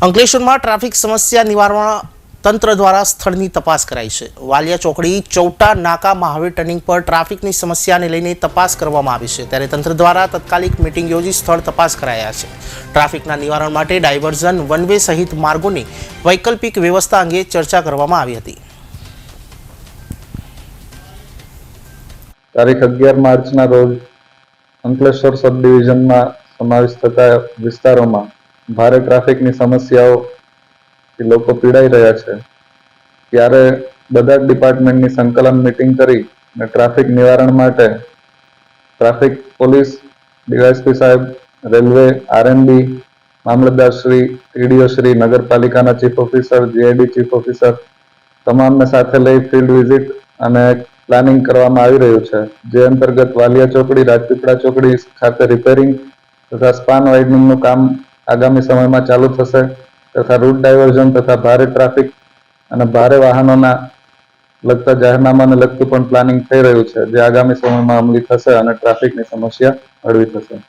અંકલેશ્વરમાં ટ્રાફિક સમસ્યા નિવારણ તંત્ર દ્વારા સ્થળની તપાસ કરાઈ છે। વાલિયા ચોકડી ચૌટા નાકા મહાવીર ટર્નિંગ પર ટ્રાફિકની સમસ્યાને લઈને તપાસ કરવામાં આવી છે, ત્યારે તંત્ર દ્વારા તાત્કાલિક મીટિંગ યોજી સ્થળ તપાસ કરાયા છે। ટ્રાફિકના નિવારણ માટે ડાયવર્ઝન, વન વે સહિત માર્ગોની વૈકલ્પિક વ્યવસ્થા અંગે ચર્ચા કરવામાં આવી હતી। તારીખ 11 માર્ચના રોજ અંકલેશ્વર સબ ડિવિઝનમાં સમાવિષ્ટ થતા વિસ્તારોમાં ભારે ટ્રાફિકની સમસ્યાઓથી લોકો પીડાઈ રહ્યા છે, ત્યારે બધા જ ડિપાર્ટમેન્ટની સંકલન મીટિંગ કરી અને ટ્રાફિક નિવારણ માટે ટ્રાફિક પોલીસ, ડીવાયએસપી સાહેબ, રેલવે, આરએનબી, મામલતદાર શ્રી, ટીડીઓ શ્રી, નગરપાલિકાના chief officer, GID chief officer તમામને સાથે લઈ ફિલ્ડ વિઝિટ અને પ્લાનિંગ કરવામાં આવી રહ્યું છે, જે અંતર્ગત વાલિયા ચોકડી, રાજપીપળા ચોકડી ખાતે રિપેરિંગ તથા સ્પાન વાઇડનિંગનું કામ આગામી સમયમાં ચાલુ થશે તથા રૂટ ડાયવર્ઝન તથા ભારે ટ્રાફિક અને ભારે વાહનોના લગતા જાહેરનામાને લગતું પણ પ્લાનિંગ થઈ રહ્યું છે, જે આગામી સમયમાં અમલી થશે અને ટ્રાફિકની સમસ્યા હળવી થશે।